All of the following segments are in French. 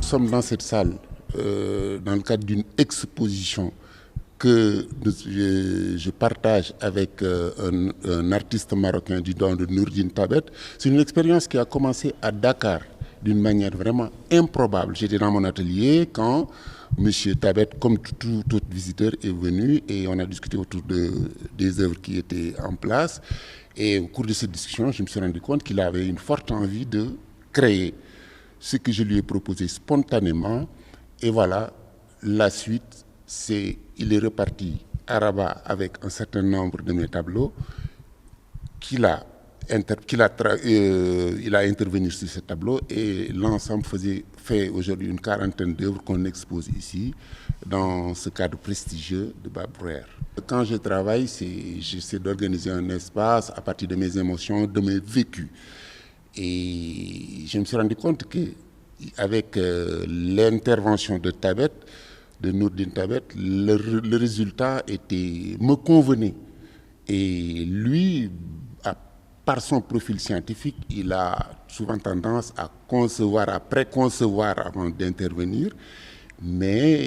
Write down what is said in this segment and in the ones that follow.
sommes dans cette salle dans le cadre d'une exposition que je partage avec un artiste marocain du nom de Nourdine Tabet. C'est une expérience qui a commencé à Dakar d'une manière vraiment improbable. J'étais dans mon atelier quand M. Tabet, comme tout autre visiteur, est venu et on a discuté autour des œuvres qui étaient en place. Et au cours de cette discussion, je me suis rendu compte qu'il avait une forte envie de créer ce que je lui ai proposé spontanément. Et voilà, la suite, il est reparti à Rabat avec un certain nombre de mes tableaux il a intervenu sur ces tableaux et l'ensemble fait aujourd'hui une quarantaine d'œuvres qu'on expose ici dans ce cadre prestigieux de Bab Rouher. Quand je travaille, j'essaie d'organiser un espace à partir de mes émotions, de mes vécus. Et je me suis rendu compte qu'avec l'intervention de Tabet, de Nourdine Tabet, le résultat me convenait. Et lui, par son profil scientifique, il a souvent tendance à concevoir, à préconcevoir avant d'intervenir. Mais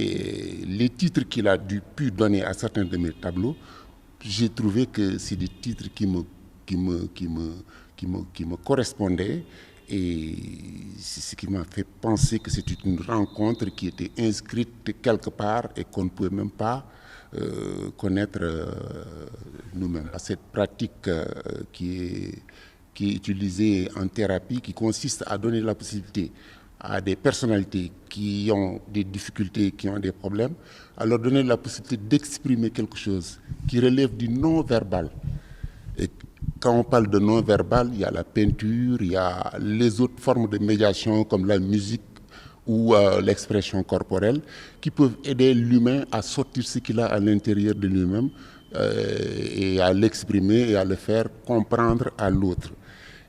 les titres qu'il a pu donner à certains de mes tableaux, j'ai trouvé que c'est des titres qui me correspondaient. Et c'est ce qui m'a fait penser que c'était une rencontre qui était inscrite quelque part et qu'on ne pouvait même pas connaître nous-mêmes. Cette pratique qui est utilisée en thérapie, qui consiste à donner la possibilité à des personnalités qui ont des difficultés, qui ont des problèmes, à leur donner la possibilité d'exprimer quelque chose qui relève du non-verbal. Et quand on parle de non-verbal, il y a la peinture, il y a les autres formes de médiation comme la musique ou l'expression corporelle qui peuvent aider l'humain à sortir ce qu'il a à l'intérieur de lui-même et à l'exprimer et à le faire comprendre à l'autre.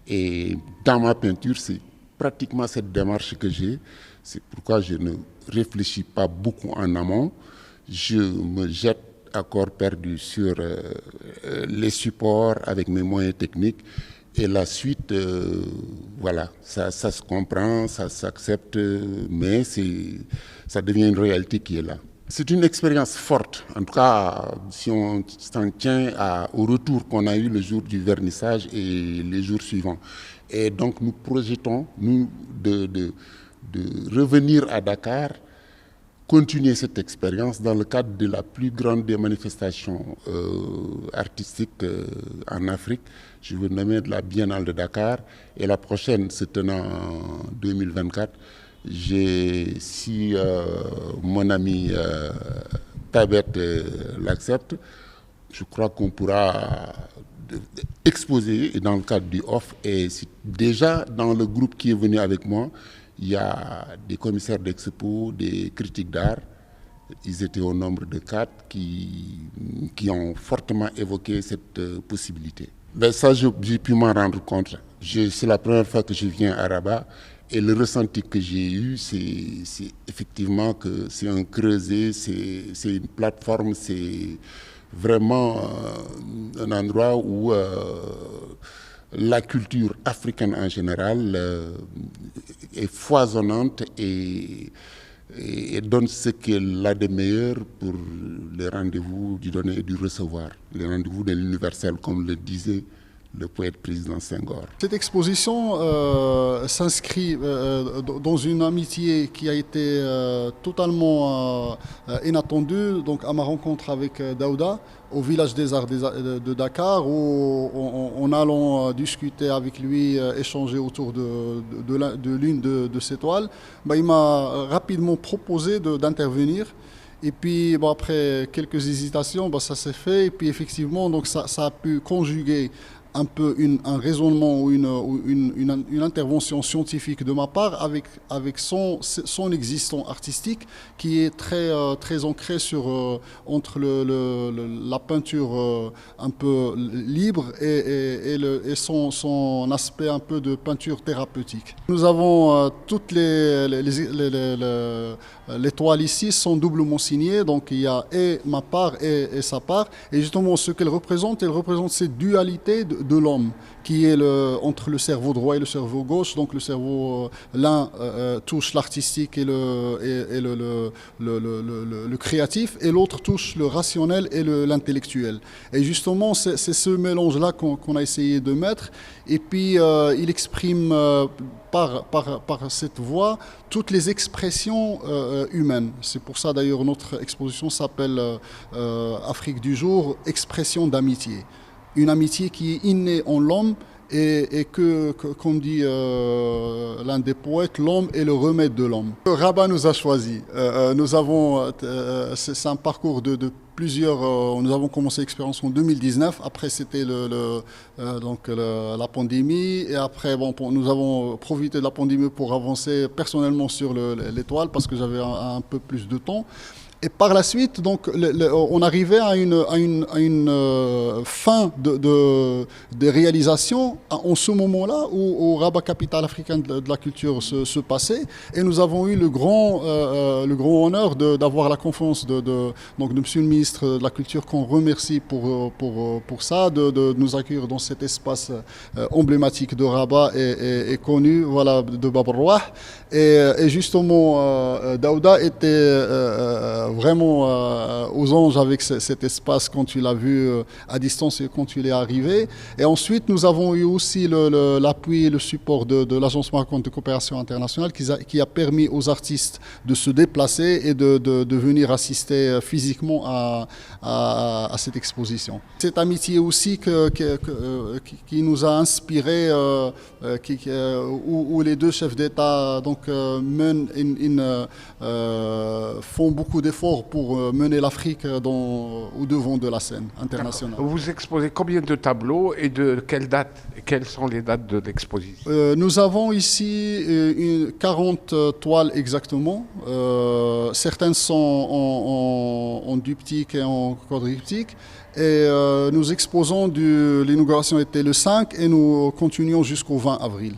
Et dans ma peinture, c'est pratiquement cette démarche que j'ai. C'est pourquoi je ne réfléchis pas beaucoup en amont. Je me jette à corps perdu sur les supports avec mes moyens techniques. Et la suite, voilà, ça se comprend, ça s'accepte, mais ça devient une réalité qui est là. C'est une expérience forte, en tout cas si on s'en tient au retour qu'on a eu le jour du vernissage et les jours suivants. Et donc nous projetons, de revenir à Dakar, continuer cette expérience dans le cadre de la plus grande des manifestations artistiques en Afrique. Je veux nommer de la Biennale de Dakar et la prochaine se tenant en 2024. Si mon ami Tabet l'accepte, je crois qu'on pourra exposer dans le cadre du OFF. Et déjà dans le groupe qui est venu avec moi, il y a des commissaires d'expo, des critiques d'art. Ils étaient au nombre de 4 qui ont fortement évoqué cette possibilité. Ben ça, j'ai pu m'en rendre compte. C'est la première fois que je viens à Rabat et le ressenti que j'ai eu, c'est effectivement que c'est un creuset, c'est une plateforme, c'est vraiment un endroit où la culture africaine en général est foisonnante et donne ce qu'elle a de meilleur pour les rendez-vous du donner et du recevoir, les rendez-vous de l'universel, comme le disait le poète président Senghor. Cette exposition s'inscrit dans une amitié qui a été totalement inattendue, donc à ma rencontre avec Daouda au Village des Arts de Dakar, où en allant discuter avec lui, échanger autour de l'une de ses toiles, il m'a rapidement proposé d'intervenir. Et puis après quelques hésitations, ça s'est fait. Et puis effectivement, donc ça a pu conjuguer un peu un raisonnement ou une intervention scientifique de ma part avec son existence artistique qui est très ancré entre la peinture un peu libre et son aspect un peu de peinture thérapeutique. Nous avons toutes les toiles ici sont doublement signées, donc il y a et ma part et sa part. Et justement, ce qu'elle représente cette dualité de l'homme, qui est entre le cerveau droit et le cerveau gauche. Donc le cerveau, l'un touche l'artistique et le créatif, et l'autre touche le rationnel et l'intellectuel. Et justement, c'est ce mélange-là qu'on a essayé de mettre. Et puis, il exprime par cette voix toutes les expressions humaines. C'est pour ça d'ailleurs notre exposition s'appelle Afrique du jour, expression d'amitié. Une amitié qui est innée en l'homme et comme dit l'un des poètes, l'homme est le remède de l'homme. Rabat nous a choisis. C'est un parcours de plusieurs. Nous avons commencé l'expérience en 2019. Après, c'était la pandémie. Et après, nous avons profité de la pandémie pour avancer personnellement sur l'étoile parce que j'avais un peu plus de temps. Et par la suite, donc, on arrivait à une fin de réalisation en ce moment-là où Rabat, capitale africaine de la culture, se passait. Et nous avons eu le grand honneur d'avoir la confiance de Monsieur le ministre de la Culture, qu'on remercie pour ça, de nous accueillir dans cet espace emblématique de Rabat et connu, voilà, de Bab el-Rouah. Et justement, Daouda était vraiment aux anges avec cet espace quand tu l'as vu à distance et quand il est arrivé. Et ensuite, nous avons eu aussi l'appui et le support de l'Agence marocaine de coopération internationale qui a permis aux artistes de se déplacer et de venir assister physiquement à cette exposition. Cette amitié aussi qui nous a inspiré, où les deux chefs d'État font beaucoup d'efforts pour mener l'Afrique au devant de la scène internationale. Vous exposez combien de tableaux et de quelles dates? Quelles sont les dates de l'exposition? Nous avons ici 40 toiles exactement. Certaines sont en diptyque et en quadriptyque. Et nous exposons, l'inauguration était le 5 et nous continuons jusqu'au 20 avril.